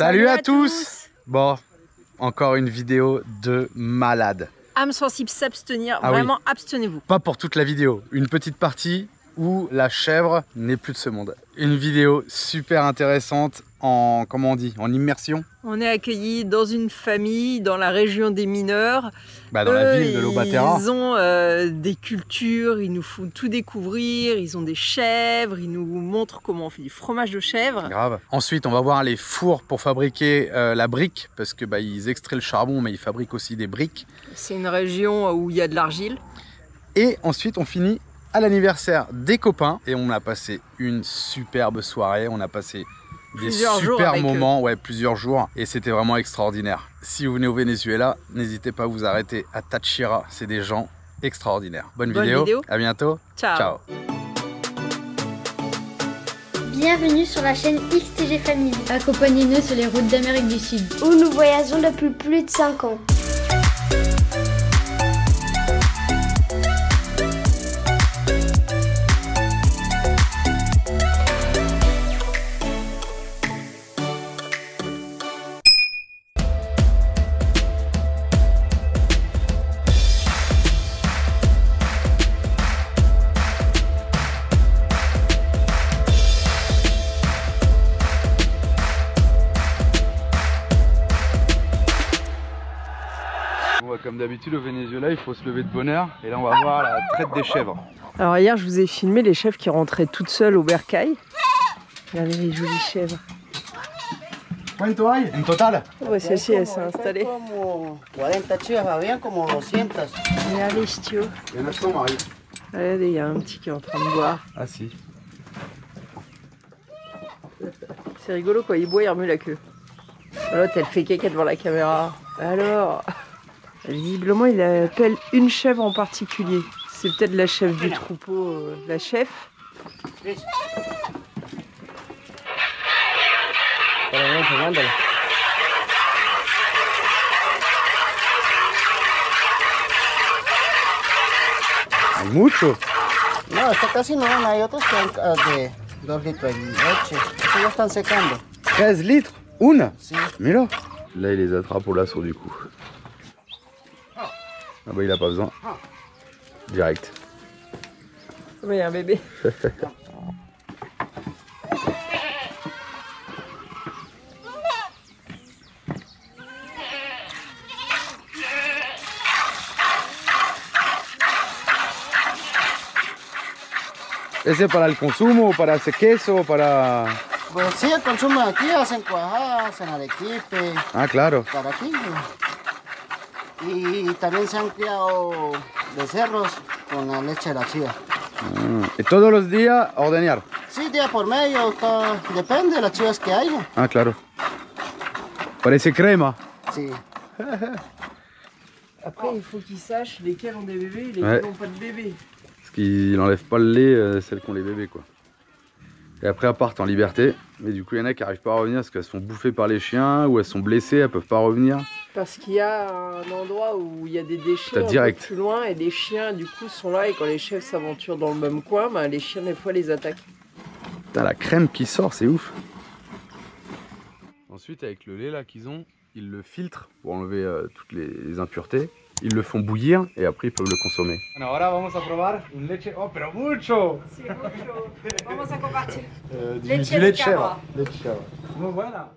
Salut à tous. Bon, encore une vidéo de malade. Âme sensible, s'abstenir, Ah vraiment oui. abstenez-vous. Pas pour toute la vidéo, une petite partie où la chèvre n'est plus de ce monde. Une vidéo super intéressante en, comment on dit, en immersion. On est accueillis dans une famille, dans la région des mineurs. Dans la ville de Lobatera. Ils ont des cultures, ils nous font tout découvrir, ils ont des chèvres, ils nous montrent comment on fait du fromage de chèvre. Grave. Ensuite, on va voir les fours pour fabriquer la brique, parce que ils extraient le charbon, mais ils fabriquent aussi des briques. C'est une région où il y a de l'argile. Et ensuite, on finit à l'anniversaire des copains et on a passé une superbe soirée. On a passé des super moments, ouais, plusieurs jours, et c'était vraiment extraordinaire. Si vous venez au Venezuela, n'hésitez pas à vous arrêter à Táchira, c'est des gens extraordinaires. Bonne vidéo, à bientôt. Ciao. Ciao. Bienvenue sur la chaîne XTG Family, Accompagnez-nous sur les routes d'Amérique du Sud, où nous voyageons depuis plus de 5 ans. Comme d'habitude au Venezuela, il faut se lever de bonne heure. Et là, on va voir la traite des chèvres. Alors hier, je vous ai filmé les chèvres qui rentraient toutes seules au bercail. Regardez les jolies chèvres. ¿Cuánto hay en total? Ouais, celle-ci, elle s'est installée. Como 40 chivas, habían como 200. Regardez, Stio. Il y en a 100, Marie. Regardez, il y a un petit qui est en train de boire. Ah si. C'est rigolo quoi, il boit, il remue la queue. L'autre, elle fait caca devant la caméra. Alors, visiblement, il appelle une chèvre en particulier. C'est peut-être la chef du troupeau, la chef. Hay mucho. No, esta casi no, hay otros que han de 2 litros de leche. Estos ya están secando. 13 litres. Une. Sí. Mais là. Là, il les attrape au lasso du coup. Ah bah, il a pas besoin. Direct. Oui, il y a un bébé. ¿Ese para el consumo, para ese queso, para...? Pues sí, el consumo aquí, hacen cuajadas, hacen arequipe, Ah, claro. para aquí. Y también se han criado becerros con la leche de la chiva. ¿Y todos los días a ordeñar? Sí, día por medio, depende de las chivas que haya. Ah, claro. Parece crema. Sí. Après, il faut qu'ils sachent lesquels ont des bébés et lesquels Ouais. n'ont pas de bébés. Parce qu'il n'enlève pas le lait, celles qui ont les bébés, quoi. Et après, elles partent en liberté. Mais du coup, il y en a qui n'arrivent pas à revenir parce qu'elles sont bouffées par les chiens ou elles sont blessées, elles peuvent pas revenir. Parce qu'il y a un endroit où il y a des déchets T'as un direct. peu plus loin et les chiens du coup sont là et quand les chèvres s'aventurent dans le même coin, les chiens des fois les attaquent. Putain, la crème qui sort, c'est ouf. Ensuite, avec le lait là qu'ils ont, ils le filtrent pour enlever toutes les impuretés. Ils le font bouillir et après ils peuvent le consommer. Bueno, ahora vamos a probar un leche, oh, pero mucho. C'est mucho. Vamos a compartir. Du Leche lait de de chèvre. Leche de chèvre. Muy buena.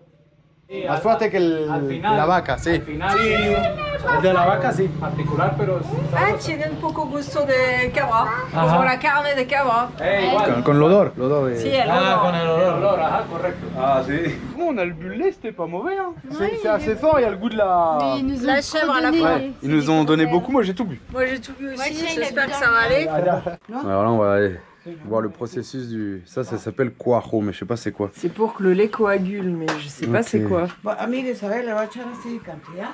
Y Más fuerte que la vaca, Al sí. final, sí, el de la vaca sí, particular, pero... Ah, tiene un poco gusto de cabra, como la carne de cabra. igual. Con l'odor de... Sí, el Ah, olor. con el olor, ajá, correcto. Ah, sí. On a le bullet, c'était pas mauvais. Hein. C'est assez fort, il y a le goût de la... Mais ils nous ont La trop chèvre à la donné. fois. Ouais, ils nous ont donné beaucoup, moi j'ai tout bu. Moi j'ai tout bu aussi, tiens, il a j'espère bu que dans ça va aller. Alors là, on va aller voir le processus du... Ça s'appelle cuajo, mais je sais pas c'est quoi. C'est pour que le lait coagule, mais je sais pas Ok. c'est quoi. A mí de saber le va a echar así cantidad.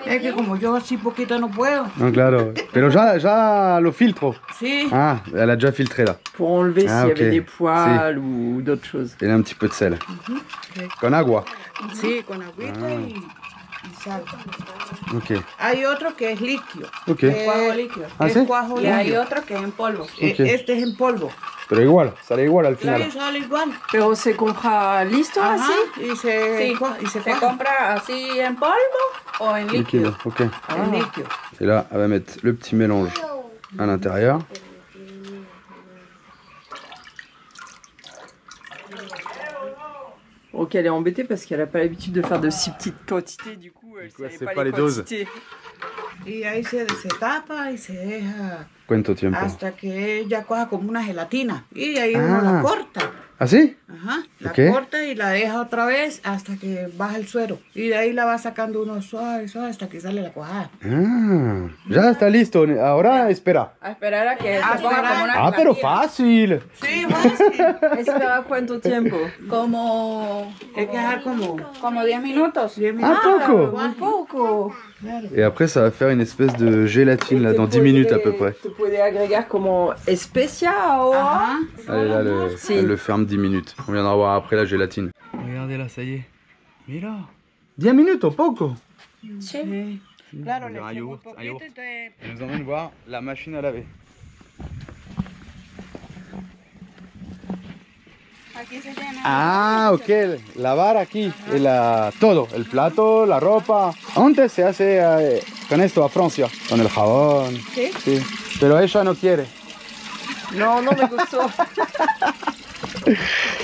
Es que como yo así poquito no puedo. Non, claro. Pero ya lo filtro. Sí. Ah, elle a déjà filtré là. Pour enlever Ah, s'il y ok. avait des poils ou d'autres choses. Et là, un petit peu de sel. Con agua. Sí, con agüita y sal. Ok. Hay otro que es líquido. Ok. Cuajo líquido. ¿Ah, Es sí? cuajo Y hay líquido. otro que es en polvo. Ok. Este es en polvo. Pero igual, sale igual al final. Claro, sale igual. Pero se compra listo Ajá, así. y se, y se compra así en polvo o en líquido. Ok. En líquido. Et là, elle va mettre le petit mélange à l'intérieur. Ok, elle est embêtée parce qu'elle n'a pas l'habitude de faire de si petites quantités, du coup elle coup, elle savait sait pas pas les les doses. quantités. Y ahí se tapa y se deja ¿Cuánto tiempo? hasta que ella coja como una gelatina. Y ahí uno la corta. ¿Ah, sí? Ajá, la Ok. corta y la deja otra vez hasta que baja el suero. Y de ahí la va sacando uno suave, suave hasta que sale la cuajada. Ah, ya está listo. Ahora espera. A esperar a que se ponga como una Ah, pero fácil. Sí, fácil. ¿Espera cuánto tiempo? Como Hay que dejar como 10 minutos. 10 Ah, minutos. poco. Un poco. Et après, ça va faire une espèce de gélatine là, Te dans 10 minutes à peu près. Te puede agregar como especia ahora. Ajá. Allez, là, Sí. elle le ferme 10 minutes. On viendra voir après la gélatine. Regardez là, ça y est. Mira. 10 minutes, poco. Sí. Claro, le Un echamos yogourt, un poquito yogourt. y te- Elle nous emmène voir la machine à laver. Aquí se llena. Ah, ok. Lavar aquí. Todo. El plato, la ropa. Antes se hace con esto a Francia. Con el jabón. ¿Sí? Sí. Pero ella no quiere. No, no me gustó.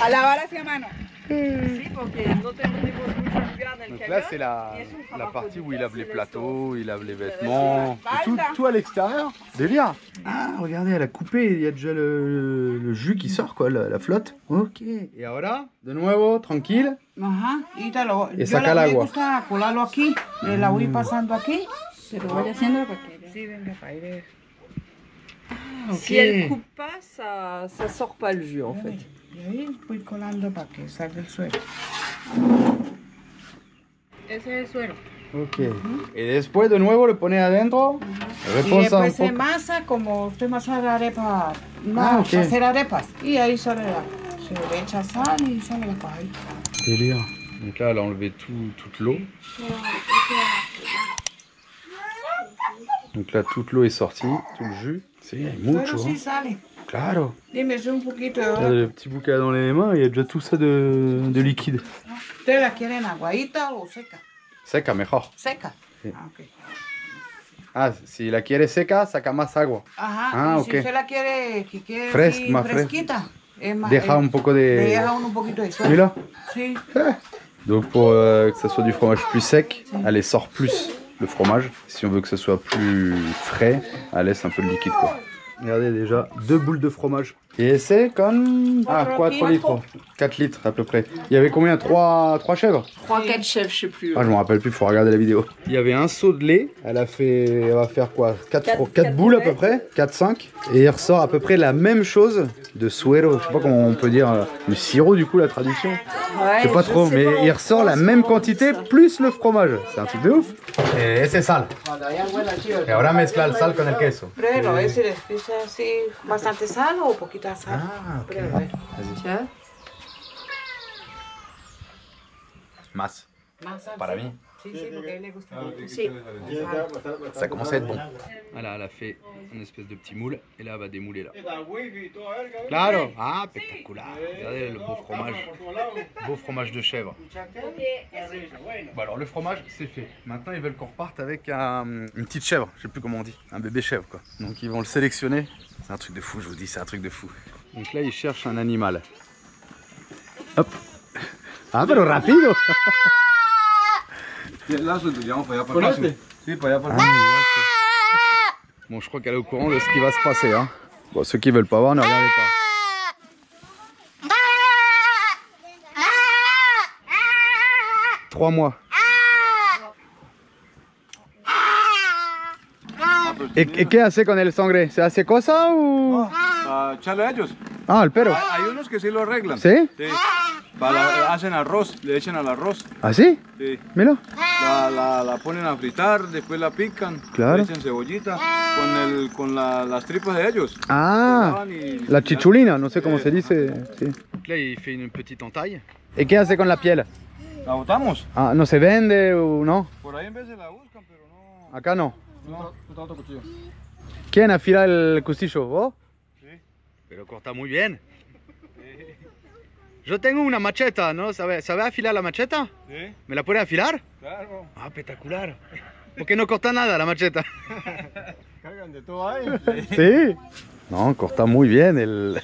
A lavar hacia mano. Sí, porque no tenemos mucho lugar del Donc là, c'est la partie où il lave les plateaux, il lave les vêtements. Et tout à l'extérieur. Délire. Ah, regardez, elle a coupé. Il y a déjà le jus qui sort, quoi, la flotte. Ok. Et ahora, de nuevo, tranquille. Ajá, y te lo, Y yo saca el le agua. gusta colarlo aquí, le la voy pasando aquí. Pero vaya haciendo para que... Sí, venga, para ir. Si elle coupe pas, ça sort pas le jus en fait. Y ahí voy colando para que salga el suero. Ese es el suero. Ok. Y después, de nuevo, le pone adentro. Y Reposa un después se poco. masa como usted masa de arepa, Ah, ok. para hacer arepas. Y ahí se le echa sal y sale la cuajadita. Délire. Donc là, elle a enlevé toute l'eau. Donc là, toute l'eau est sortie, tout le jus. C'est mucho. Pero sí sale. Claro. Dime, es un poquito. Là, le petit bouquet dans les mains, il y a déjà tout ça de liquide. ¿Ustedes la quieren aguadita o seca? Seca, mejor. Seca. Sí. Ah, ok. Ah, si la quieres seca, saca más agua. Ajá, Ah, y ok. si usted la quiere que quede Fresca, así, más fresquita, es más, Deja un poco le de... deja un poquito de suero. Mira. Sí. Donc pour que ça soit du fromage plus sec, elle sort plus le fromage. Si on veut que ça soit plus frais, elle laisse un peu de liquide, quoi. Regardez déjà, 2 boules de fromage. Et c'est comme... Ah, 4 litres. 4 litres à peu près. Il y avait combien 3 chèvres 3-4 chefs, je sais plus. Ah, je me rappelle plus, faut regarder la vidéo. Il y avait un seau de lait. Elle va faire quoi 4 boules à peu près 4-5. Et il ressort à peu près la même chose de suero. Je sais pas comment on peut dire. Le sirop, du coup, la traduction. Ouais, Je sais pas trop, mais il ressort la même quantité plus le fromage. C'est un truc de ouf. Et c'est sal. Et ahora mezcla el sal con el queso. Pruébelo, a ver si le pisa así bastante sal o poquita sal. Ah, ok. Pruébelo, a ver. Tiens. Más. Más sal. Para sí. mí. Sí, sí, porque a él le gusta. Sí. Ça commence à être bon. Voilà, elle a fait une espèce de petit moule et là elle va démouler là. Claro. Ah, spectaculaire. Regardez le beau fromage. Beau fromage de chèvre. Bon alors le fromage c'est fait. Maintenant ils veulent qu'on reparte avec une petite chèvre. Je sais plus comment on dit. Un bébé chèvre quoi. Donc ils vont le sélectionner. C'est un truc de fou, je vous dis, c'est un truc de fou. Donc là ils cherchent un animal. Hop. Ah pero rapido. Bon, je crois qu'elle est au courant de ce qui va se passer. Hein. Bon, ceux qui veulent pas voir, ne regardez pas. 3 mois. ¿Y qué hace con el sangre? ¿Se hace cosa o...? Echarle a ellos. Ah, el perro. Hay unos que sí lo arreglan. ¿Sí? Sí. Hacen arroz, le echan al arroz. ¿Ah, sí? Sí. Mira. La ponen a fritar, después la pican, Claro. le echan cebollita con las tripas de ellos. Ah, la chichulina, no sé cómo se dice. Sí. Là, il fait une petite entaille. ¿Y qué hace con la piel? La botamos. Ah, ¿no se vende o no? Por ahí en vez la buscan, pero no. Acá no. No, otro cuchillo. ¿Quién afila el cuchillo? ¿Vos? Sí. Pero corta muy bien. Yo tengo una macheta, ¿no? ¿Sabe afilar la macheta? Sí. ¿Me la puede afilar? Claro. Ah, espectacular. ¿Por qué no corta nada la macheta? Cargan de todo ahí. Sí. No, corta muy bien el...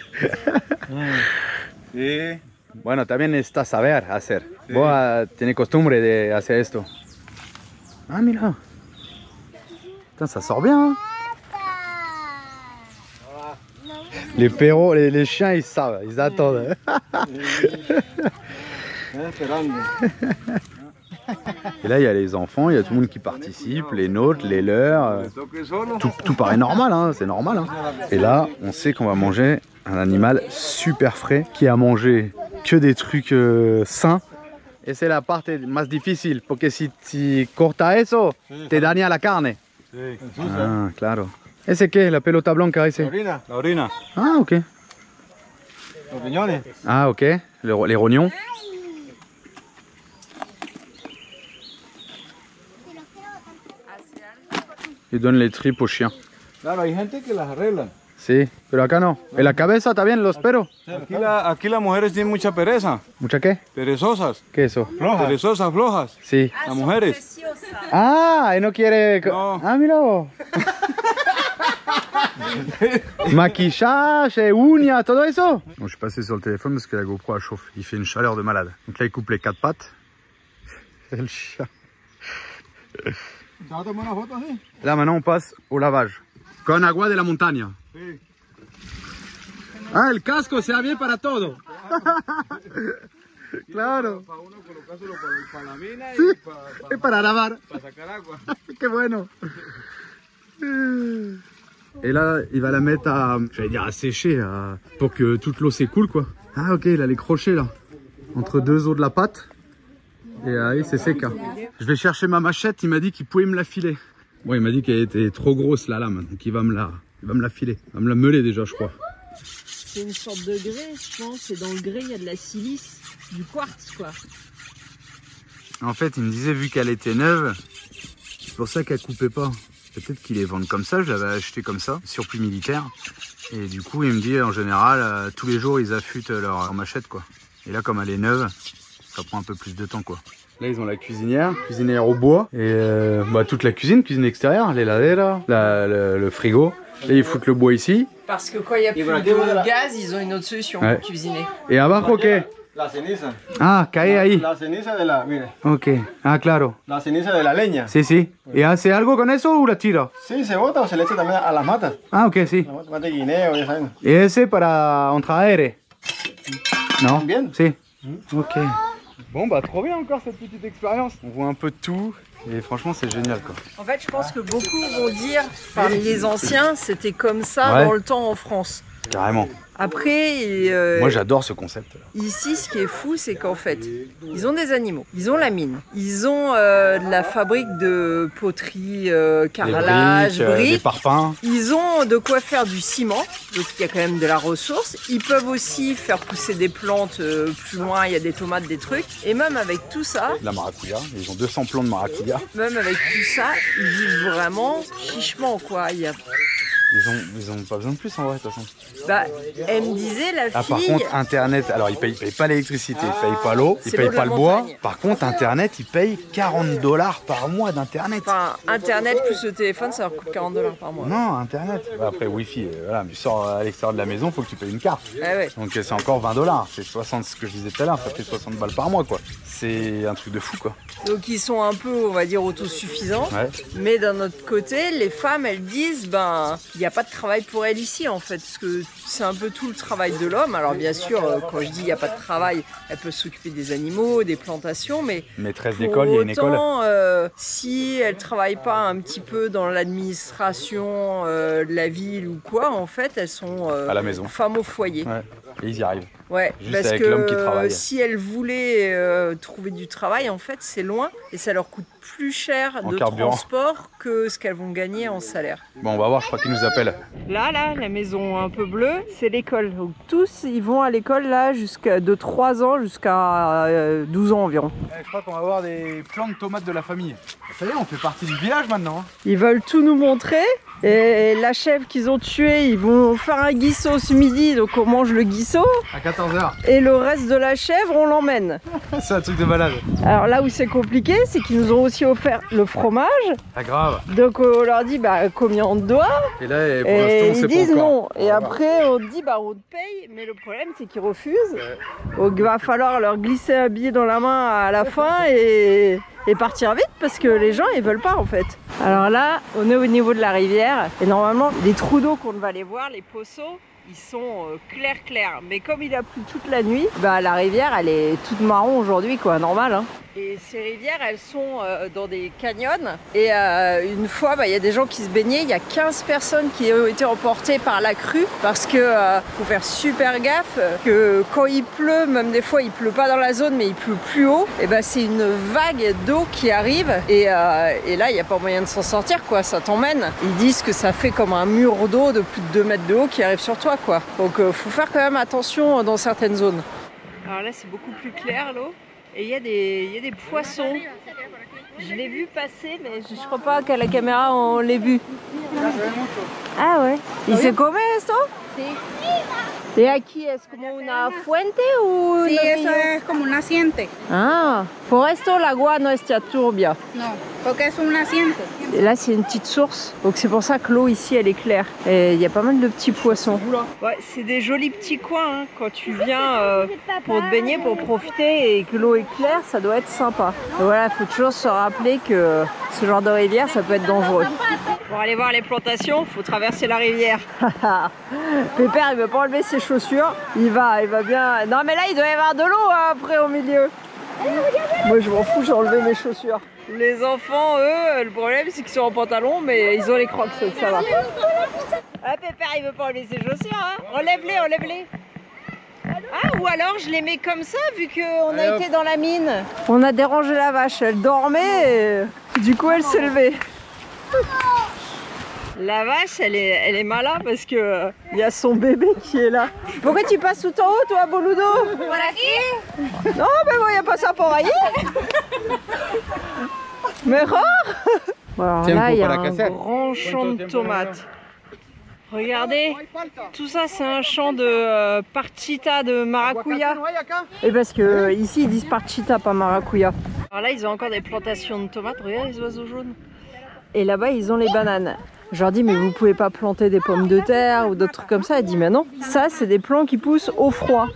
Sí. Bueno, también necesitas saber hacer. Sí. Vos tenés costumbre de hacer esto. Ah, mira. Putain, ça sort bien. Hein? Les perros, les chiens, ils savent, ils attendent. Et là, il y a les enfants, il y a tout le monde qui participe, les nôtres, les leurs. Tout paraît normal, hein, c'est normal. Hein. Et là, on sait qu'on va manger un animal super frais qui a mangé que des trucs sains. Et c'est la parte más difícil, porque si corta eso, te daña la carne. Ah, claro. ¿Ese qué? La pelota blanca ese. La orina. Ah, ok. Los riñones. Ah, ok. Les rognons. Ils donnent les tripes aux chiens. Claro, hay gente que las arreglan. Sí, pero acá no. En la cabeza también los peros. Aquí las mujeres tienen mucha pereza. ¿Mucha qué? Perezosas. ¿Qué es eso? Flojas. Perezosas, flojas. Sí. Las mujeres. Ah, y no quiere... No. Ah, mira vos. Maquillage, uñas, todo eso. Bon, je suis passé sur le téléphone parce que la GoPro elle chauffe. Il fait une chaleur de malade. Donc là, il coupe les 4 pattes. C'est le chien. Là, maintenant, on passe au lavage. Con agua de la montaña. Sí. Ah, el casco se bien para todo. Claro. Para uno colocárselo para la mina Sí, y es para lavar. para sacar agua. Qué bueno. Et là, il va la mettre à, j'allais dire à sécher, pour que toute l'eau s'écoule, quoi. Ah, ok, il a les crochets, là. Entre deux os de la pâte. Et ahí se seca. Je vais chercher ma machette, il m'a dit qu'il pouvait me la filer. Bon, il m'a dit qu'elle était trop grosse, la lame, donc il va me la filer. Il va me la meuler déjà, je crois. C'est une sorte de grès, je pense, et dans le grès, il y a de la silice, du quartz, quoi. En fait, il me disait, vu qu'elle était neuve, c'est pour ça qu'elle coupait pas. Peut-être qu'ils les vendent comme ça, je l'avais acheté comme ça, surplus militaire. Et du coup, il me dit, en général, tous les jours, ils affûtent leur machette, quoi. Et là, comme elle est neuve, ça prend un peu plus de temps, quoi. Là, ils ont la cuisinière au bois. Et toute la cuisine extérieure, l'héladera, le frigo. Là, ils foutent le bois ici. Parce que quand il n'y a plus de gaz, ils ont une autre solution pour cuisiner. Et abajo, ¿qué? La ceniza. Ah, cae ahí. La ceniza de la, mire. Ok. Ah, claro. La ceniza de la leña. Sí, sí. ¿Y hace algo con eso o la tira? Sí, se bota o se le echa también a las matas. Ah, ok, sí. Las matas de guineo, ya saben. ¿Y ese para entraer? Non? Bien. Si. Ok. Bon, bah trop bien encore cette petite expérience. On voit un peu de tout. Et franchement, c'est génial, quoi. En fait, je pense que beaucoup vont dire, parmi les anciens, c'était comme ça dans le temps en France. Carrément. Après, moi j'adore ce concept. Ici, ce qui est fou, c'est qu'en fait, ils ont des animaux, ils ont la mine, ils ont de la fabrique de poterie, carrelage, briques, des parpaings. Ils ont de quoi faire du ciment, donc il y a quand même de la ressource. Ils peuvent aussi faire pousser des plantes plus loin, il y a des tomates, des trucs. Et même avec tout ça... De la maracuja, ils ont 200 plants de maracuja. Même avec tout ça, ils vivent vraiment chichement, quoi. Il y a... Ils ont pas besoin de plus en vrai de toute façon. Bah, elle me disait la fille... Ah, par contre, Internet, alors ils payent pas l'électricité, ils payent pas l'eau, ils payent pas le bois. Par contre, Internet, ils payent $40 par mois d'Internet. Enfin, Internet plus le téléphone, ça leur coûte $40 par mois. Non, Internet. Bah, après, Wi-Fi, voilà, tu sors à l'extérieur de la maison, faut que tu payes une carte. Ouais. Donc c'est encore $20. C'est 60, ce que je disais tout à l'heure, ça fait 60 balles par mois, quoi. C'est un truc de fou, quoi. Donc ils sont un peu, on va dire, autosuffisants. Ouais. Mais d'un autre côté, les femmes, elles disent, ben, il n'y a pas de travail pour elles ici, en fait. Parce que c'est un peu tout le travail de l'homme. Alors bien sûr, quand je dis il n'y a pas de travail, elles peuvent s'occuper des animaux, des plantations, mais... Maîtresse d'école, il y a une école. Si elles ne travaillent pas un petit peu dans l'administration de la ville ou quoi, en fait, elles sont à la maison. Femmes au foyer. Ouais. Et ils y arrivent. Ouais, juste parce avec l'homme qui travaille. Si elles voulaient trouver du travail, en fait, c'est loin et ça leur coûte plus cher En de carburant. transport que ce qu'elles vont gagner en salaire. Bon, on va voir, je crois qu'ils nous appellent. Là, la maison un peu bleue, c'est l'école. Donc tous, ils vont à l'école là de 3 ans jusqu'à 12 ans environ. Je crois qu'on va voir des plants de tomates de la famille. Ça y est, on fait partie du village maintenant. Hein. Ils veulent tout nous montrer. Et la chèvre qu'ils ont tuée, ils vont faire un guisseau ce midi, donc on mange le guisseau. À 14h. Et le reste de la chèvre, on l'emmène. C'est un truc de malade. Alors là où c'est compliqué, c'est qu'ils nous ont aussi offert le fromage. Ah grave. Donc on leur dit bah combien on te doit. Et là, pour Et l'instant, on ils sait disent pas encore. non. Et après on te dit bah on te paye. Mais le problème c'est qu'ils refusent. Donc il va falloir leur glisser un billet dans la main à la fin et partir vite parce que les gens ils veulent pas en fait. Alors là on est au niveau de la rivière et normalement les trous d'eau qu'on va aller voir, les poceaux, ils sont clairs. Mais comme il a plu toute la nuit, bah la rivière elle est toute marron aujourd'hui quoi, normal hein. Et ces rivières elles sont dans des canyons et une fois il y a des gens qui se baignaient, il y a 15 personnes qui ont été emportées par la crue parce que faut faire super gaffe que quand il pleut, même des fois il pleut pas dans la zone mais il pleut plus haut, et ben c'est une vague d'eau qui arrive et là il n'y a pas moyen de s'en sortir quoi, ça t'emmène. Ils disent que ça fait comme un mur d'eau de plus de 2 mètres de haut qui arrive sur toi quoi. Donc faut faire quand même attention dans certaines zones. Alors là c'est beaucoup plus clair l'eau. Et il y a des poissons. Je l'ai vu passer, mais je crois pas qu'à la caméra on l'ait vu. Ah ouais. ¿Y se come esto? Sí. ¿Y aquí es como una fuente o...? Sí, eso es como un naciente. Ah, por esto el agua no está turbia. No, porque es un naciente. Et là c'est une petite source, donc c'est pour ça que l'eau ici elle est claire. Et il y a pas mal de petits poissons. Ouais, c'est des jolis petits coins hein. Quand tu viens pour te baigner, pour profiter et que l'eau est claire, ça doit être sympa. Et voilà, il faut toujours se rappeler que ce genre de rivière ça peut être dangereux. Pour aller voir les plantations, faut traverser la rivière. Pépère il veut pas enlever ses chaussures, il va bien. Non mais là il doit y avoir de l'eau hein, après au milieu. Moi je m'en fous, j'ai enlevé mes chaussures. Les enfants, eux, le problème c'est qu'ils sont en pantalon, mais ils ont les crocs, donc ça va. Ah, Pépère, il veut pas enlever ses chaussures, hein. Enlève-les. Ah, ou alors je les mets comme ça, vu qu'on a été dans la mine. On a dérangé la vache, elle dormait, et du coup elle s'est levée. La vache, elle est malade parce que il y a son bébé qui est là. Pourquoi tu passes tout en haut, toi, Boludo? ¿Por aquí? Non, mais bon, il n'y a pas ça pour aller. Mais rare. Bon, alors là, il y a un grand champ de tomates. Regardez, tout ça, c'est un champ de parchita de maracuya. Et parce que ici, ils disent parchita, pas maracuya. Alors là, ils ont encore des plantations de tomates. Regarde les oiseaux jaunes. Et là-bas, ils ont les bananes. Je leur dis mais vous pouvez pas planter des pommes de terre ou d'autres trucs comme ça. Elle dit mais non, ça c'est des plants qui poussent au froid.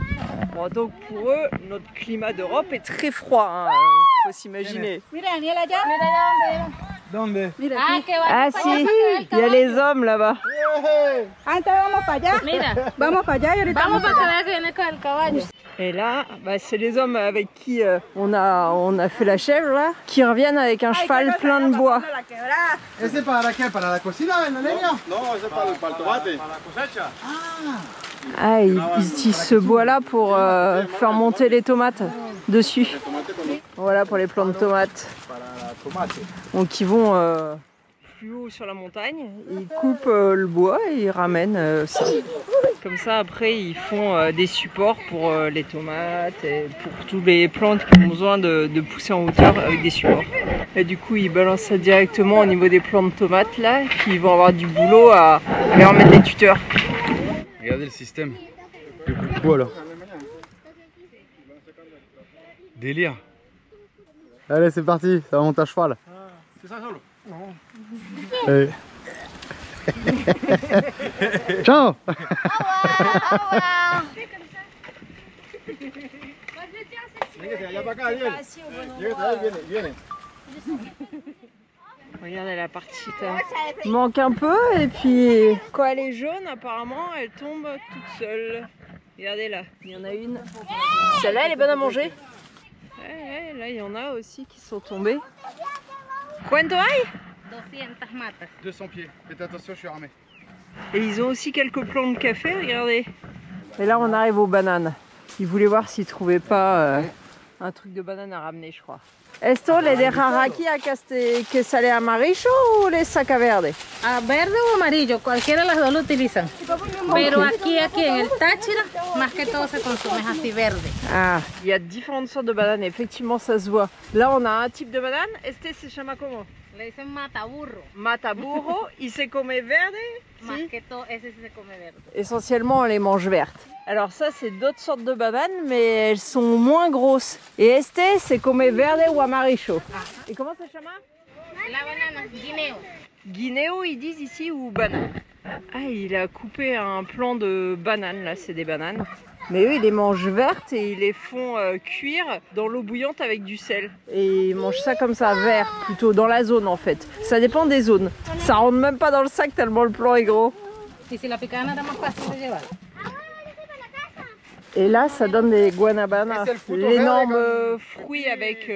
Bon, donc pour eux, notre climat d'Europe est très froid, hein. Faut s'imaginer. Mira, Daniel allá. ¿Dónde? Mira, Ah si, il y a les hommes là-bas. Antes vamos para allá. Mira. Vamos para allá y ahorita vamos para allá. Que viene con el caballo. Et là, bah, c'est les hommes avec qui on a fait la chèvre là, qui reviennent avec un cheval plein de bois. ¿Ese para qué? ¿Para la cocina, la leña? No, ese es para el tomate. Para la cosecha. Ah, ils utilisent ce bois là pour faire monter les tomates dessus. Voilà pour les plants de tomates. Donc ils vont plus haut sur la montagne, ils coupent le bois et ils ramènent ça. Comme ça après ils font des supports pour les tomates et pour tous les plantes qui ont besoin de pousser en hauteur avec des supports. Et du coup ils balancent ça directement au niveau des plants de tomates là, qui vont avoir du boulot à leur mettre des tuteurs. Regardez le système. Le bout de bois là. Délire. Allez, c'est parti, ça monte à cheval. ¿C'est ça solo? Allez. Ciao. Regardez la partie. Il manque un peu et puis quand elle est jaune apparemment elle tombe toute seule. Regardez là, il y en a une. Celle-là elle est bonne à manger. Ouais, là il y en a aussi qui sont tombés. ¿Cuánto hay? 200 matas. 200 pieds. Faites attention, je suis armé. Et ils ont aussi quelques plants de café, regardez. Et là on arrive aux bananes. Ils voulaient voir s'ils trouvaient pas Un truc de banane à ramener, je crois. Esto le de jaraqui acá que sale amarillo o le saca verde? Verde o amarillo, cualquiera de las dos lo utilizan. Pero aquí en el Táchira, más que todo se consume así verde. Ah, il y a différentes sortes de bananes, effectivement ça se voit. Là on a un type de banane, este se llama como? Le dicen mataburro. Mataburro, y se come verde? Más que todo, ese sí se come verde. Essentiellement on les mange vertes. Alors ça c'est d'autres sortes de bananes mais elles sont moins grosses. Et este c'est come verde ou amarillo. Et comment ça se llama? La banana, guineo. Guineo ils disent ici ou banane. Ah il a coupé un plant de bananes là, c'est des bananes. Mais eux ils les mangent vertes et ils les font cuire dans l'eau bouillante avec du sel. Et ils mangent ça comme ça, vert plutôt, dans la zone en fait. Ça dépend des zones. Ça rentre même pas dans le sac tellement le plant est gros. Y si la picana era más fácil de llevar. Et là, ça donne des guanabanas, l'énorme fruit avec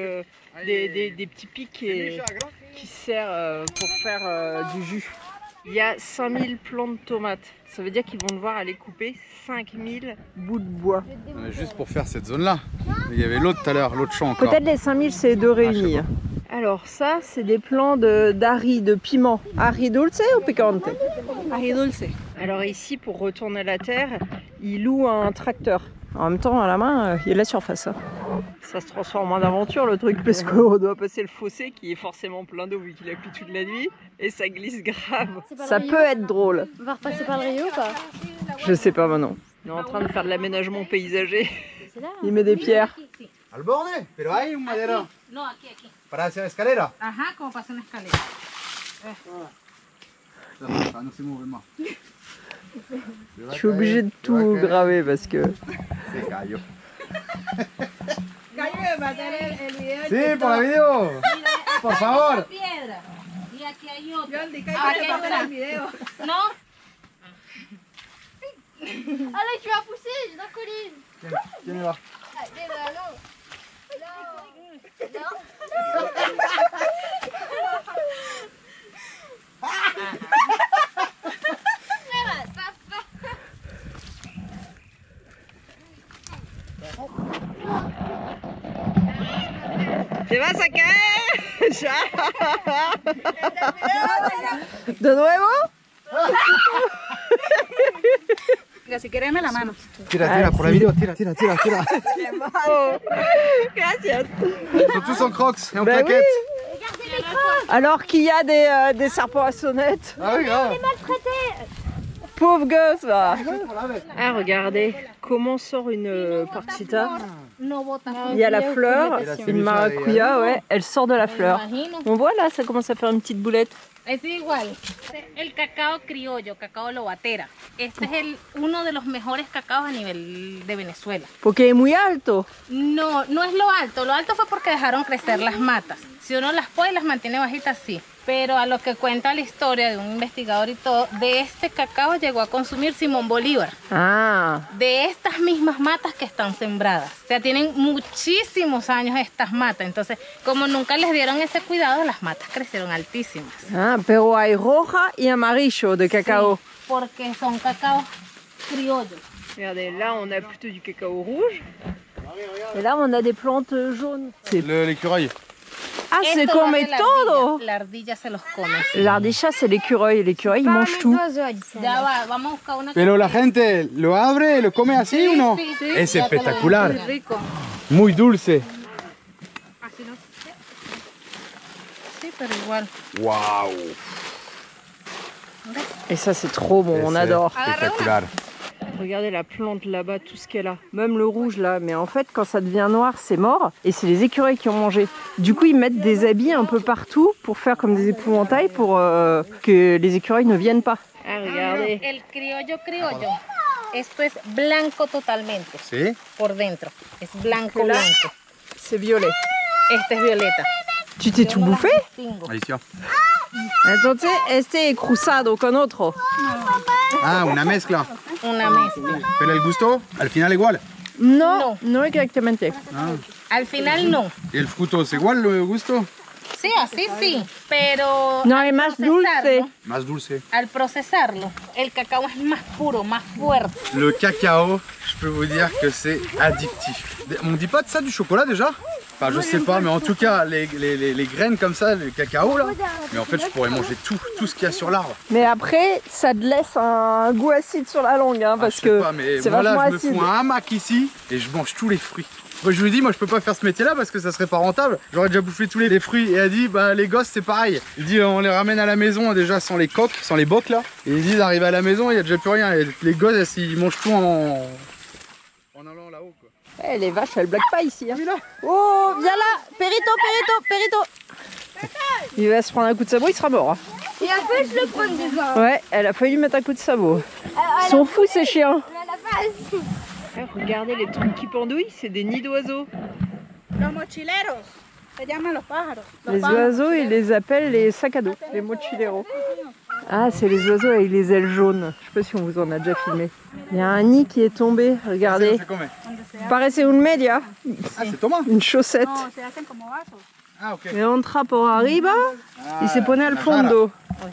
des petits pics qui sert pour faire du jus. Il y a 5000 plants de tomates. Ça veut dire qu'ils vont devoir aller couper 5000 bouts de bois. Juste pour faire cette zone-là. Il y avait l'autre tout à l'heure, l'autre champ encore. Peut-être les 5000, c'est deux réunis. Alors ça, c'est des plants d'ari, de piment. Ari dulce ou picante? Ají dulce. Alors ici, pour retourner la terre, ils louent un tracteur. En même temps, à la main, il y a de la surface. Hein. Ça se transforme en aventure le truc, parce qu'on doit passer le fossé qui est forcément plein d'eau vu qu'il a plu toute la nuit. Et ça glisse grave. Ça peut être drôle. On va repasser par le rio ou pas? Je sais pas maintenant. On est en train de faire de l'aménagement paysager. Il met des pierres. Al borde, pero hay un madero. No, aquí. Para hacer escalera. Ajá, como para hacer una escalera. No se mueve más. Je suis obligée de tout graver parce que... Se cayó. Sí, por la video. Por favor. Piedra. Y aquí hay otro. No. Allez, tu vas pousser, je la colline. ¿Quién va? ¿Te vas a caer? ¡Ya! ¿De nuevo? Si quieres me la mano. Tira, por la video, tira. Gracias. Ils sont tous en crocs et en Ben claquettes. oui. Alors qu'il y a des serpents à sonnette. Ah oui, grave. Pauvre gosse va. Ah regardez comment sort une partita. Il y a la fleur, une maracuya, ouais, elle sort de la fleur. On voit là, ça commence à faire une petite boulette. Es igual, el cacao criollo, cacao lobatera. Este es uno de los mejores cacaos a nivel de Venezuela. Porque es muy alto. No, no es lo alto fue porque dejaron crecer las matas. Si uno las puede, las mantiene bajitas, sí. Pero a lo que cuenta la historia de un investigador y todo, de este cacao llegó a consumir Simón Bolívar. Ah. De estas mismas matas que están sembradas. O sea, tienen muchísimos años estas matas. Entonces, como nunca les dieron ese cuidado, las matas crecieron altísimas. Ah, pero hay roja y amarillo de cacao. Sí, porque son cacaos criollos. Regardez, là on a plutôt du cacao rouge. Et là on a des plantes jaunes. L'écureuil. Ah, c'est comme todo. La ardilla se los come. L'ardilla c'est l'écureuil. L'écureuil il mange tout. Ya va, vamos a buscar una. Pero la gente lo abre, lo come así o no? Sí, sí. Es espectacular. Muy rico. Muy dulce. Así no. Sí, pero igual. Waouh. Et ça c'est trop bon, on adore. Spectaculaire. Regardez la plante là-bas, tout ce qu'elle a. Même le rouge là, mais en fait quand ça devient noir c'est mort et c'est les écureuils qui ont mangé. Du coup ils mettent des habits un peu partout pour faire comme des épouvantails pour que les écureuils ne viennent pas. Ah regardez. El criollo. Esto es blanco totalmente. ¿Sí? Por dentro. Es blanco. C'est violet. Este es violeta. Tu t'es tout bouffé? Alicia. Entonces este es cruzado con otro. Ah, una mezcla. Una mezcla. Pero el gusto, al final igual. No, no exactamente. Ah. Al final no. ¿Y el fruto es igual, el gusto? Sí, así sí, pero No, al es más procesarlo- dulce. Más dulce. Al procesarlo, el cacao es más puro, más fuerte. Le cacao, je peux vous dire que c'est addictif. On dit pas de ça du chocolat déjà? Enfin, je sais pas, mais en tout cas, les graines comme ça, le cacao là. Mais en fait, je pourrais manger tout ce qu'il y a sur l'arbre. Mais après, ça te laisse un goût acide sur la langue, hein, parce je sais que pas, mais c'est moi là, vachement je me acide. fous un hamac ici et je mange tous les fruits. Moi, je lui dis, moi je peux pas faire ce métier là parce que ça serait pas rentable. J'aurais déjà bouffé tous les fruits. Et elle dit, bah les gosses c'est pareil. Il dit, on les ramène à la maison déjà sans les coques, sans les bocs là. Et ils disent, arrivé à la maison, il y a déjà plus rien. Et les gosses, ils mangent tout en allant là-haut quoi. Eh, les vaches, elles blaguent pas ici. Hein. Oh, viens là, Périto. Il va se prendre un coup de sabot, il sera mort. Hein. Et après, je le prends devant. Ouais, elle a failli mettre un coup de sabot. Ils sont fous ces chiens. face. Regardez les trucs qui pendouillent, c'est des nids d'oiseaux. Los mochileros. Se llaman los pájaros. Les oiseaux, ils les appellent les sacs à dos, les mochileros. Ah, c'est les oiseaux avec les ailes jaunes. Je sais pas si on vous en a déjà filmé. Il y a un nid qui est tombé, regardez. Parece un media. Ah, c'est Thomas. Une chaussette. No, se hacen como vasos. Ah, ok. Et entra por arriba y se pone al fondo. Là,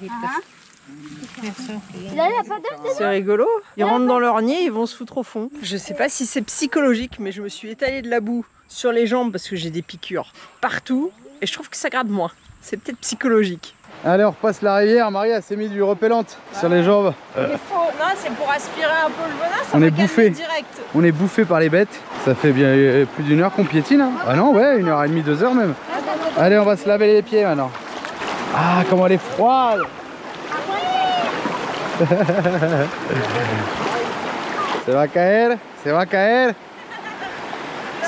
il n'y a pas d'œuf. C'est rigolo. Ils rentrent dans leur nid et ils vont se foutre au fond. Je sais pas si c'est psychologique, mais je me suis étalée de la boue sur les jambes parce que j'ai des piqûres partout et je trouve que ça gratte moins. C'est peut-être psychologique. Allez, on repasse la rivière. Maria s'est mis du repellante sur les jambes. Non, c'est pour aspirer un peu le venin, ça On va est calmer bouffé. direct. On est bouffé par les bêtes. Ça fait bien plus d'une heure qu'on piétine. Hein. Ah non, ouais, 1h30, 2 heures même. Allez, on va se laver les pieds maintenant. Ah, comment elle est froide. Se va caer, se va caer.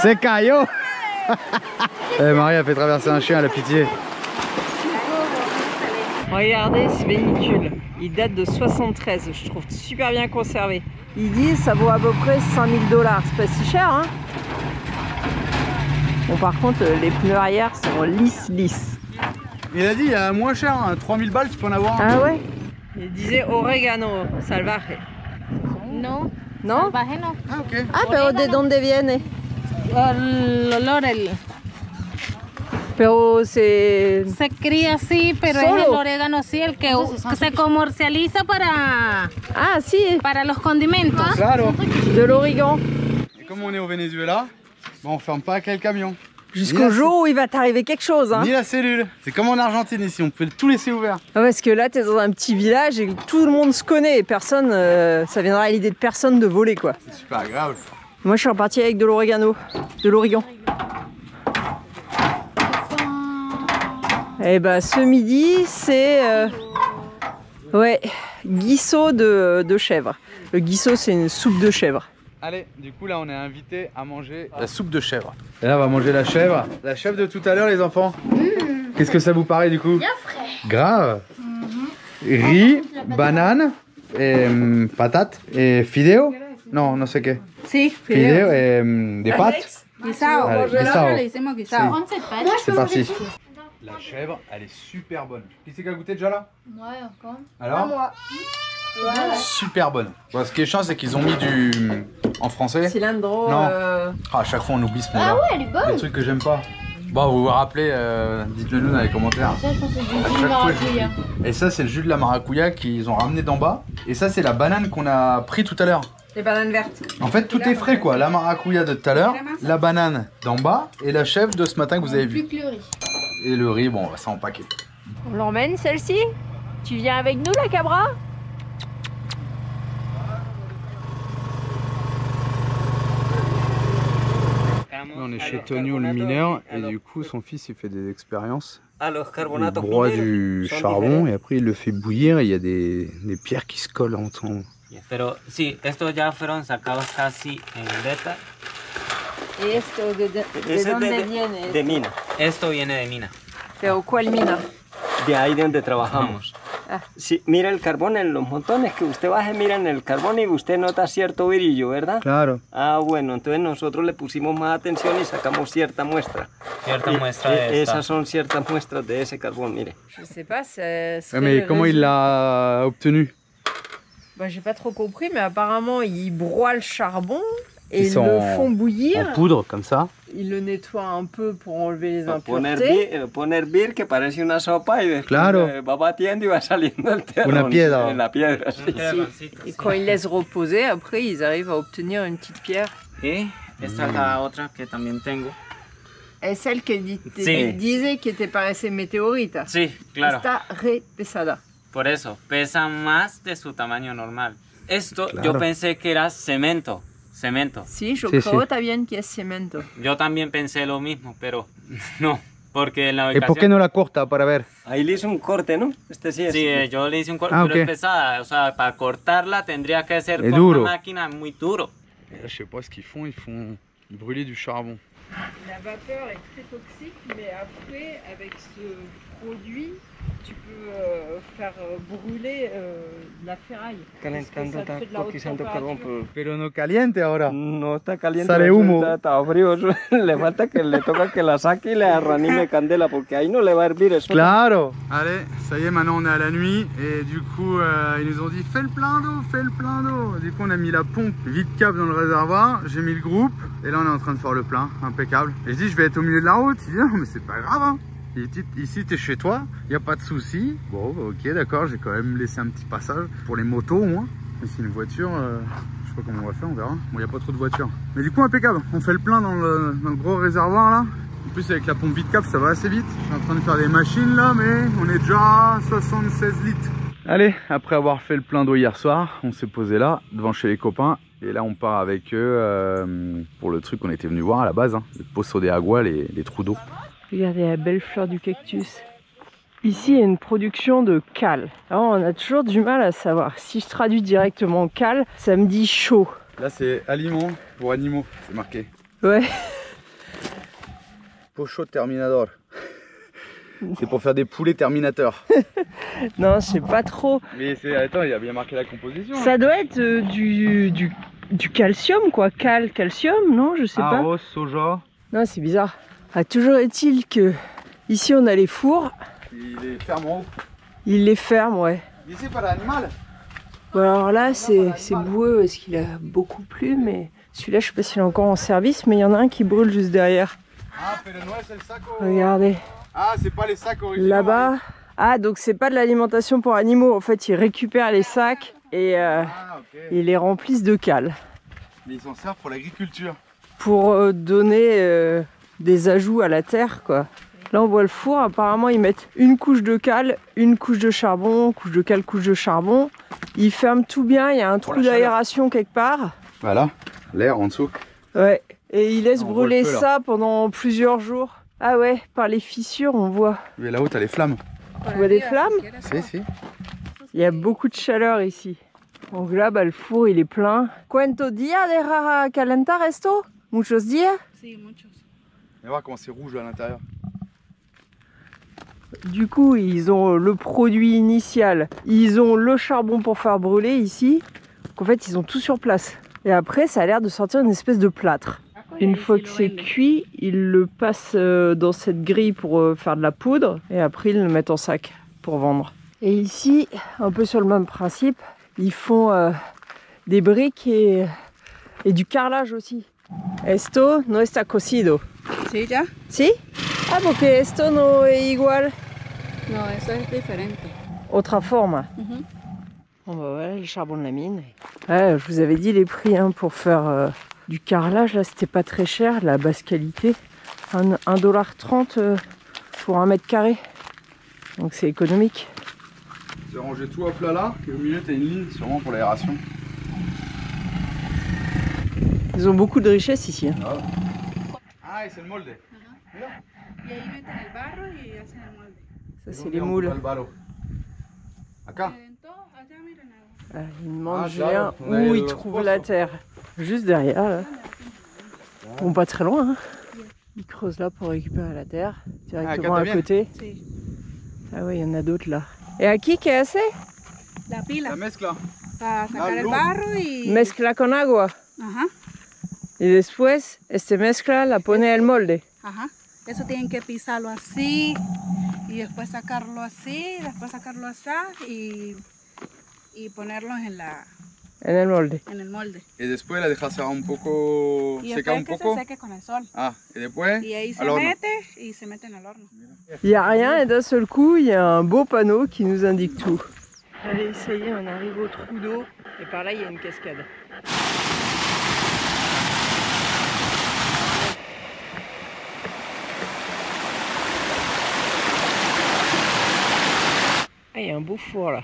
Se cayó. Eh, Marie a fait traverser un chien, elle a pitié. Regardez ce véhicule, il date de 73, je trouve super bien conservé. Il dit ça vaut à peu près 5000 $, c'est pas si cher hein. Bon par contre les pneus arrière sont lisses. Il a dit, il y a moins cher, hein, 3000 balles, tu peux en avoir un. Ah ouais. Il disait oregano salvaje. No, Non? salvaje no. Ah, ok. Ah pero de donde viene? El olor, Pero c'est... se cría así, pero Solo. es el orégano sí el que se comercializa Ah si, para los condimentos. Claro. de l'origan. Et comme on est au Venezuela, bah, on ferme pas quel camion. Jusqu'au jour où il va t'arriver quelque chose hein. Ni la cellule. C'est comme en Argentine ici, on peut tout laisser ouvert. Ah, parce que là t'es dans un petit village et tout le monde se connaît et personne, ça viendra à l'idée de personne de voler quoi. C'est super agréable. Moi je suis reparti avec de l'origan. Et bah ce midi c'est ouais, guisseau de chèvre. Le guisseau c'est une soupe de chèvre. Allez, du coup là on est invité à manger la soupe de chèvre. Et là on va manger la chèvre. La chèvre de tout à l'heure les enfants. Qu'est-ce que ça vous paraît du coup? Bien frais. Grave. Riz, banane, et, patate et fideo. Non, no sé qué. Sí, Fideo et des pâtes. Guisado. Allez, Nosotros guisado. le decimos guisado. Moi, je C'est peux manger. parti. La chèvre, elle est super bonne. Qui c'est qui a goûté déjà là? Ouais, encore. Alors? Moi. Super bonne. Bon, ce qui est chiant, c'est qu'ils ont mis du... En français. Cilindro. Non. Ah, à chaque fois on oublie ce mot-là. Ah ouais, elle est Des bonne. trucs que j'aime pas. Bon, vous vous rappelez, dites-le nous dans les commentaires. Ça, je pense que c'est du À jus chaque de fois, maracuja. Et ça, c'est le jus de la maracuja qu'ils ont ramené d'en bas. Et ça, c'est la banane qu'on a pris tout à l'heure. Les bananes vertes. En fait, tout est frais quoi. La maracuja de tout à l'heure, la banane d'en bas et la chèvre de ce matin que vous avez Plus vu. que le riz. Et le riz, bon, on va s'empaquer. On l'emmène celle-ci? Tu viens avec nous la cabra? On est chez Tonio le mineur et du coup son fils il fait des expériences. A los Il carbonatos broie mineros du son charbon et après il le fait bouillir et il y a des pierres qui se collent ensemble. diferentes. Pero sí, estos ya fueron sacados casi en beta. Et esto de Ese es dónde viene? de mina. Esto viene de mina. Pero ¿cuál mina? De ahí donde trabajamos. Ah. Sí, mira el carbón en los montones, que usted baje, mira en el carbón y usted nota cierto brillo, ¿verdad? Claro. Ah, bueno, entonces nosotros le pusimos más atención y sacamos cierta muestra. Cierta Y- muestra de esta. Esas son ciertas muestras de ese carbón, mire. Je sais pas, ça serait Mais le comment il résultat. l'a obtenu? Bah, j'ai pas trop compris, mais apparemment ils broient le charbon et Ils sont le font bouillir. En poudre comme ça. Il le nettoie un peu pour enlever les impuretés. Pone hervir que parece una sopa y después Claro. Va batiendo y va saliendo el terrón. Una piedra. En la piedra, sí. Et quand ils laissent reposer, après ils arrivent à obtenir une petite pierre. Y esta es la otra que también tengo. Es celle que Sí. disait que te parece meteorita. Sí, claro. Está re pesada. Por eso, pesa más de su tamaño normal. Esto Claro. yo pensé que era cemento. Cemento. Sí, yo Sí, creo sí. también que es cemento. Yo también pensé lo mismo, pero no. Porque en la ¿Y por qué no la corta para ver? Ahí le hizo un corte, ¿no? Este sí es. Sí, yo le hice un corte, Ah, pero ok. es pesada. O sea, para cortarla tendría que ser Es con duro. una máquina muy duro. Je sais pas ce qu'ils font brûler du charbon. La vapeur est très toxique, mais après, avec ce produit, tu peux faire brûler la ferraille. Calentando, está cotizando carbón, pero Pero no caliente ahora. no está caliente. Sale eso humo. Está frío. Eso le falta que le toca que la saque y le arranime candela, porque ahí no le va a hervir eso. Claro. Allez, ça y est, maintenant on est à la nuit et du coup ils nous ont dit fais le plein d'eau, fais le plein d'eau. Du coup on a mis la pompe vide cap dans le réservoir, j'ai mis le groupe et là on est en train de faire le plein, impeccable. Et je dis je vais être au milieu de la route, il dit non mais c'est pas grave hein. Il dit, ici t'es chez toi, y a pas de souci. Bon bah, ok d'accord, j'ai quand même laissé un petit passage pour les motos au moins. Mais c'est une voiture, je sais pas comment on va faire, on verra. Bon y a pas trop de voitures. Mais du coup impeccable, on fait le plein dans le gros réservoir là. En plus avec la pompe vide cap ça va assez vite. Je suis en train de faire des machines là mais on est déjà à 76 litres. Allez, après avoir fait le plein d'eau hier soir, on s'est posé là devant chez les copains. Et là on part avec eux pour le truc qu'on était venu voir à la base, hein, le Pozo de Agua, les trous d'eau. Regardez la belle fleur du cactus. Ici, il y a une production de cale. Alors, on a toujours du mal à savoir. Si je traduis directement cale, ça me dit chaud. Là c'est aliments pour animaux, c'est marqué. Ouais. Pocho Terminador. C'est pour faire des poulets Terminator. Non, je sais pas trop. Mais c'est, attends, il y a bien marqué la composition. Ça doit être du calcium, quoi. Calcium, non? Je sais pas. Arroz, soja. Non, c'est bizarre. Ah, toujours est-il que ici, on a les fours. Il est ferme en haut. Ils les ferment, ouais. Ici, pas l'animal. Bon, alors là, c'est boueux parce qu'il a beaucoup plu, mais celui-là, je sais pas s'il est encore en service, mais il y en a un qui brûle juste derrière. Ah, pero no es el saco. Regardez. Ah, c'est pas les sacs originaux. Là-bas. Ah, donc c'est pas de l'alimentation pour animaux. En fait, ils récupèrent les sacs et ils les remplissent de cale. Mais ils s'en servent pour l'agriculture. Pour donner des ajouts à la terre, quoi. Là, on voit le four. Apparemment, ils mettent une couche de cale, une couche de charbon, couche de cale, couche de charbon. Ils ferment tout bien. Il y a un trou d'aération quelque part. Voilà, l'air en dessous. Ouais. Et ils laissent On voit brûler le feu, là. ça pendant plusieurs jours. Ah ouais, par les fissures, on voit. Mais là-haut, t'as les flammes. Tu vois des flammes? Si. Il y a beaucoup de chaleur ici. Donc là, bah, le four, il est plein. ¿Cuántos días deja calentar esto? ¿Muchos días? Sí, muchos. On va voir comment c'est rouge à l'intérieur. Du coup, ils ont le produit initial. Ils ont le charbon pour faire brûler ici. Donc en fait, ils ont tout sur place. Et après, ça a l'air de sortir une espèce de plâtre. Une fois que c'est cuit, ils le passent dans cette grille pour faire de la poudre. Et après, ils le mettent en sac pour vendre. Et ici, un peu sur le même principe, ils font des briques et du carrelage aussi. Esto no está cocido. Sí, ya. ¿Sí? Ah, porque esto no es igual. No, eso es diferente. Autre forme. Bon bah voilà le charbon de la mine. Ouais, je vous avais dit les prix hein, pour faire du carrelage, là c'était pas très cher, de la basse qualité. 1,30$ pour 1 mètre carré. Donc c'est économique. J'ai rangé tout à plat là, et au milieu t'as une ligne sûrement pour l'aération. Ils ont beaucoup de richesse ici. Hein. Ah, c'est le molde. Y ahí meten el barro y hacen el molde. Ça c'est les moules. Acá. Ah, ils demandent Ah, Julien on a où le ils trouvent pozo. la terre. Juste derrière là. Bon pas très loin. Hein. Ils creusent là pour récupérer la terre. Directement à côté. Sí. Ah ouais, il y en a d'autres là. Et aquí qué hace? La pila. La mezcla. Para sacar el barro y... Mezcla con agua. Ajá, Y después, mezcla la pone al molde. ajá. Eso tienen que pisarlo así y después sacarlo así, después sacarlo así y ponerlos en la En el molde. En el molde. Y después la dejas un poco Y secar un después que poco. se seque con el sol. Ah, y después Y ahí se al horno. mete y se mete en el horno. Il n'y a rien et d'un seul coup, il y a un beau panneau qui nous indique tout. Allez, ça y est, on arrive au trou d'eau et par là, il y a une cascade. Ah, il y a un beau four là.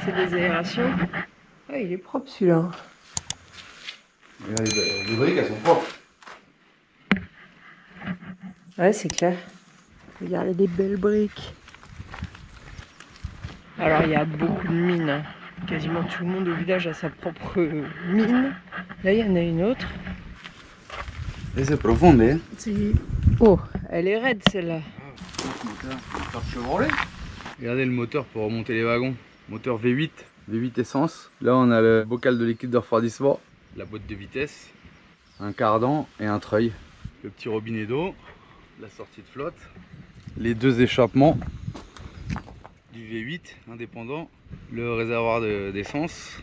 C'est des aérations. Ah, il est propre celui-là. Les briques, elles sont propres. Ouais, c'est clair. Regardez les belles briques. Alors, il y a beaucoup de mines. Hein. Quasiment tout le monde au village a sa propre mine. Là, il y en a une autre. Et c'est profond, hein? Si. Oh, elle est raide celle-là. Moteur Chevrolet. Regardez le moteur pour remonter les wagons. Moteur V8, V8 essence. Là, on a le bocal de liquide de refroidissement, la boîte de vitesse, un cardan et un treuil. Le petit robinet d'eau, la sortie de flotte, les deux échappements du V8 indépendant, le réservoir d'essence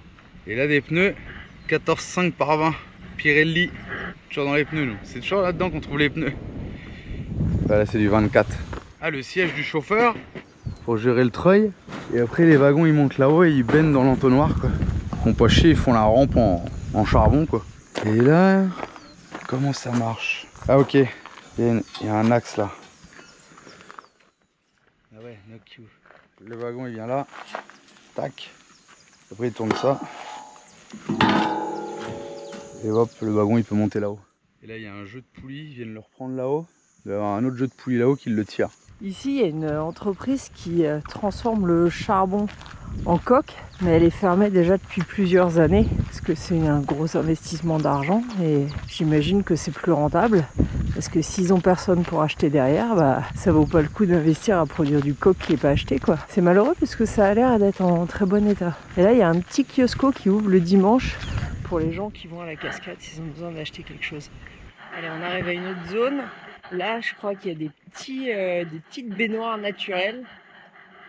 et là des pneus 14,5 par 20 Pirelli. Toujours dans les pneus, nous. C'est toujours là-dedans qu'on trouve les pneus. Bah là, c'est du 24. Ah, le siège du chauffeur pour gérer le treuil. Et après, les wagons ils montent là-haut et ils baignent dans l'entonnoir, quoi. Ils font pas chier, ils font la rampe en charbon, quoi. Et là, comment ça marche? Ah, ok. Il y a un axe là. Ah ouais, no queue. Le wagon il vient là. Tac. Après, il tourne ça. Et hop, le wagon il peut monter là-haut. Et là, il y a un jeu de poulies, ils viennent le reprendre là-haut. Il va y avoir un autre jeu de poulies là-haut qui le tire. Ici, il y a une entreprise qui transforme le charbon en coque, mais elle est fermée déjà depuis plusieurs années parce que c'est un gros investissement d'argent et j'imagine que c'est plus rentable parce que s'ils ont personne pour acheter derrière, bah ça vaut pas le coup d'investir à produire du coke qui est pas acheté, quoi. C'est malheureux parce que ça a l'air d'être en très bon état. Et là, il y a un petit kiosco qui ouvre le dimanche pour les gens qui vont à la cascade s'ils ont besoin d'acheter quelque chose. Allez, on arrive à une autre zone. Là, je crois qu'il y a des petites baignoires naturelles.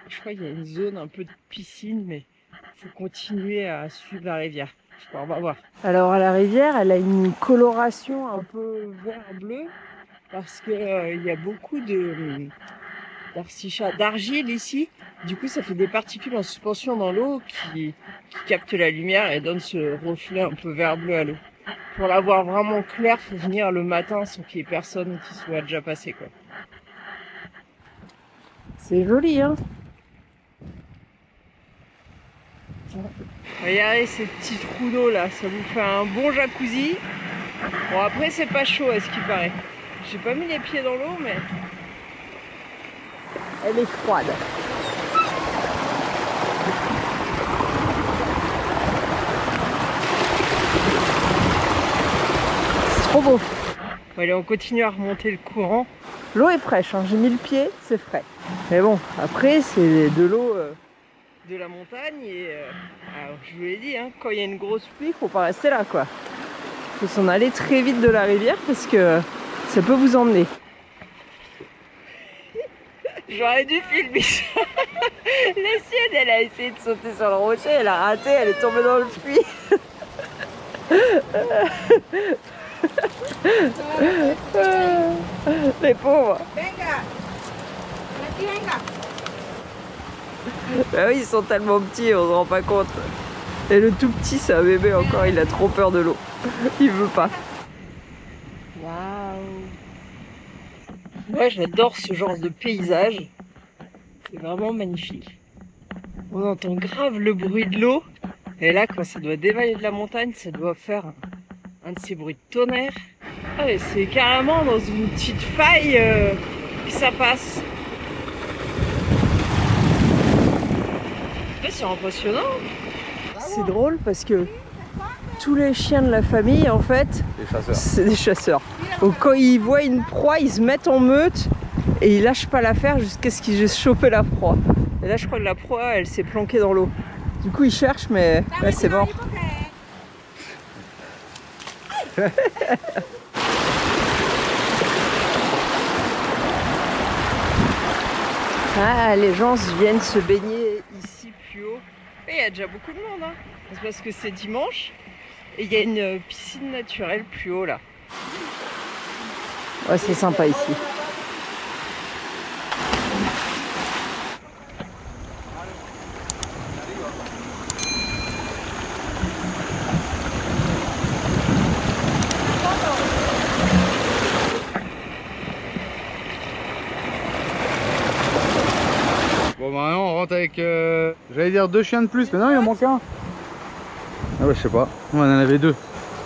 Je crois qu'il y a une zone un peu de piscine, mais il faut continuer à suivre la rivière. Je crois, on va voir. Alors, à la rivière, elle a une coloration un peu vert-bleu parce qu'il y a beaucoup d'argile ici. Du coup, ça fait des particules en suspension dans l'eau qui captent la lumière et donnent ce reflet un peu vert-bleu à l'eau. Pour l'avoir vraiment clair, faut venir le matin sans qu'il y ait personne qui soit déjà passé, quoi. C'est joli, hein? Regardez ces petits trous d'eau là, ça vous fait un bon jacuzzi. Bon, après c'est pas chaud à ce qui paraît. J'ai pas mis les pieds dans l'eau, mais elle est froide. Trop beau. Bon, allez, on continue à remonter le courant. L'eau est fraîche, hein. J'ai mis le pied, c'est frais. Mais bon, après c'est de l'eau de la montagne et alors, je vous l'ai dit, hein, quand il y a une grosse pluie, faut pas rester là, quoi. Faut s'en aller très vite de la rivière parce que ça peut vous emmener. J'aurais dû filmer ça. La sienne, elle a essayé de sauter sur le rocher, elle a raté, elle est tombée dans le puits. Les pauvres. Bah oui, ils sont tellement petits, on se rend pas compte. Et le tout petit, c'est un bébé encore, il a trop peur de l'eau. Il veut pas. Waouh. Moi, j'adore ce genre de paysage. C'est vraiment magnifique. On entend grave le bruit de l'eau. Et là, quand ça doit dévaler de la montagne, ça doit faire un de ces bruits de tonnerre. Ah, c'est carrément dans une petite faille que ça passe. C'est impressionnant. C'est drôle parce que tous les chiens de la famille, en fait, c'est des chasseurs. Donc quand ils voient une proie, ils se mettent en meute et ils lâchent pas l'affaire jusqu'à ce qu'ils aient chopé la proie. Et là, je crois que la proie, elle s'est planquée dans l'eau. Du coup, ils cherchent, mais là, c'est mort. Ah, les gens viennent se baigner ici plus haut. Et il y a déjà beaucoup de monde, hein. C'est parce que c'est dimanche et il y a une piscine naturelle plus haut là. Ouais, c'est sympa ici. Bon bah maintenant on rentre avec, j'allais dire 2 chiens de plus, mais non il en manque un. Ah ouais je sais pas, on en avait 2.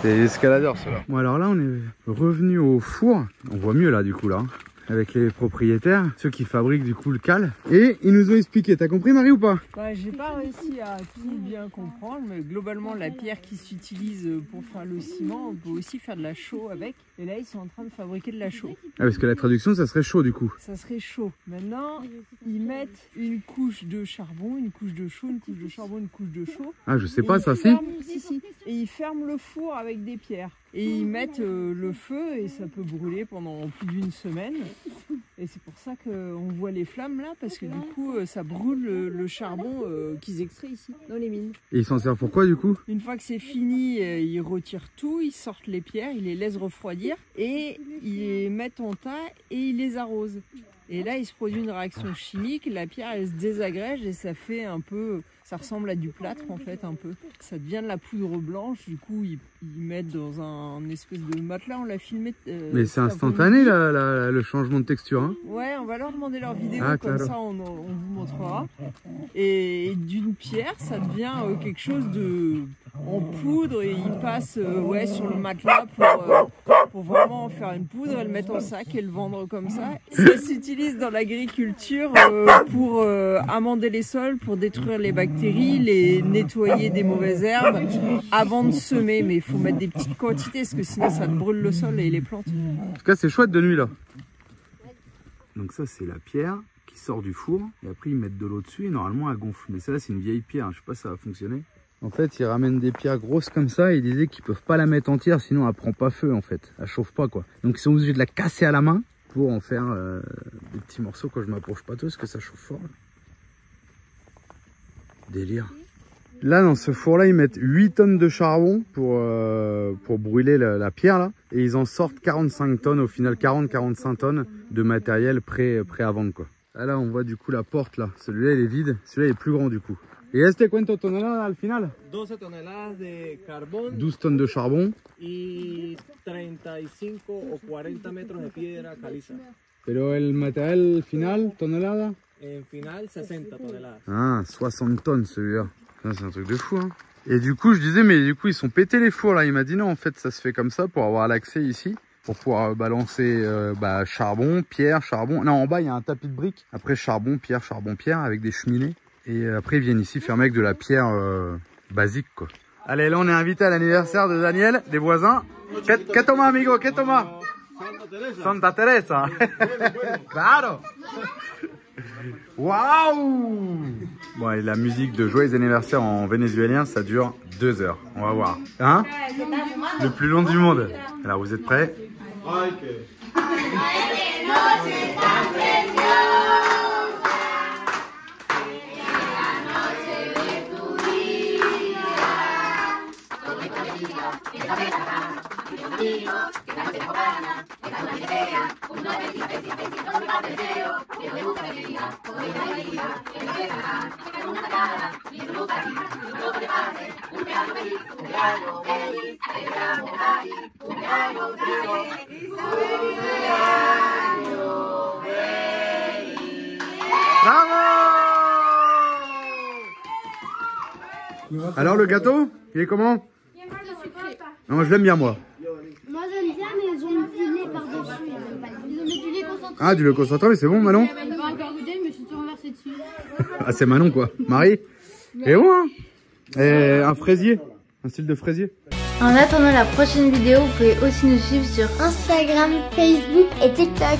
C'est les escaladeurs ceux-là. Bon alors là on est revenu au four, on voit mieux là du coup là. Avec les propriétaires, ceux qui fabriquent du coup le cal. Et ils nous ont expliqué, t'as compris Marie ou pas? Bah, j'ai pas réussi à tout bien comprendre, mais globalement la pierre qui s'utilise pour faire le ciment, on peut aussi faire de la chaux avec. Et là ils sont en train de fabriquer de la chaux. Ah parce que la traduction ça serait chaud du coup. Ça serait chaud. Maintenant ils mettent une couche de charbon, une couche de chaux, une couche de charbon, une couche de chaux. Ah je sais pas ça si. Si. Et ils ferment le four avec des pierres. Et ils mettent le feu et ça peut brûler pendant plus d'une semaine. Et c'est pour ça qu'on voit les flammes là, parce que du coup ça brûle le charbon qu'ils extraient ici, dans les mines. Et ils s'en servent pour quoi du coup? Une fois que c'est fini, ils retirent tout, ils sortent les pierres, ils les laissent refroidir et ils les mettent en tas et ils les arrosent. Et là il se produit une réaction chimique, la pierre elle se désagrège et ça fait un peu... Ça ressemble à du plâtre en fait un peu. Ça devient de la poudre blanche, du coup ils mettent dans un espèce de matelas, on l'a filmé. Mais c'est instantané le changement de texture hein. Ouais, on va leur demander leur vidéo, comme ça on vous montrera. Et d'une pierre ça devient quelque chose de en poudre et ils passent ouais, sur le matelas pour vraiment faire une poudre et le mettre en sac et le vendre comme ça. Ça s'utilise dans l'agriculture pour amender les sols, pour détruire les bactéries, les nettoyer des mauvaises herbes avant de semer. Mais il faut mettre des petites quantités parce que sinon ça te brûle le sol et les plantes. En tout cas c'est chouette de nuit là. Donc ça c'est la pierre qui sort du four et après ils mettent de l'eau dessus et normalement elle gonfle. Mais ça c'est une vieille pierre, je sais pas si ça va fonctionner. En fait ils ramènent des pierres grosses comme ça et ils disaient qu'ils peuvent pas la mettre entière sinon elle prend pas feu en fait, elle chauffe pas quoi. Donc ils sont obligés de la casser à la main pour en faire des petits morceaux quand je m'approche pas trop parce que ça chauffe fort. Délire. Là dans ce four là ils mettent 8 tonnes de charbon pour brûler la pierre là et ils en sortent 45 tonnes au final, 40-45 tonnes de matériel prêt à vendre quoi. Ah, là on voit du coup la porte là, celui-là il est vide, celui-là il est plus grand du coup. Et este cuánto toneladas al final? 12 toneladas de carbón. 12 tonnes de charbon. Y 35 o 40 metros de piedra caliza. Pero el material final, tonelada? En final, 60 toneladas. Ah, 60 tonnes celui-là. C'est un truc de fou hein. Et du coup je disais mais du coup ils sont pétés les fours là. Il m'a dit non en fait ça se fait comme ça pour avoir l'accès ici. Pour pouvoir balancer charbon, pierre, charbon. Non en bas il y a un tapis de briques. Après charbon, pierre avec des cheminées. Et après ils viennent ici fermer avec de la pierre basique quoi. Allez là on est invité à l'anniversaire de Daniel, des voisins. Que toma amigo, que toma? Santa Teresa. Claro. Waouh. Bon et la musique de joyeux anniversaire en vénézuélien ça dure 2 heures. On va voir. Hein? Le plus long du monde. Alors vous êtes prêts? Alors le gâteau, il est comment? Non, je l'aime bien moi. Moi j'aime bien mais ils ont mis du lait par-dessus. Ils ont mis du lait concentré. Ah du lait concentré mais c'est bon Manon? Je n'ai pas encore goûté mais je suis tout renversé dessus. Ah c'est Manon quoi. Marie? Et bon hein? Et un fraisier, un style de fraisier. En attendant la prochaine vidéo, vous pouvez aussi nous suivre sur Instagram, Facebook et TikTok.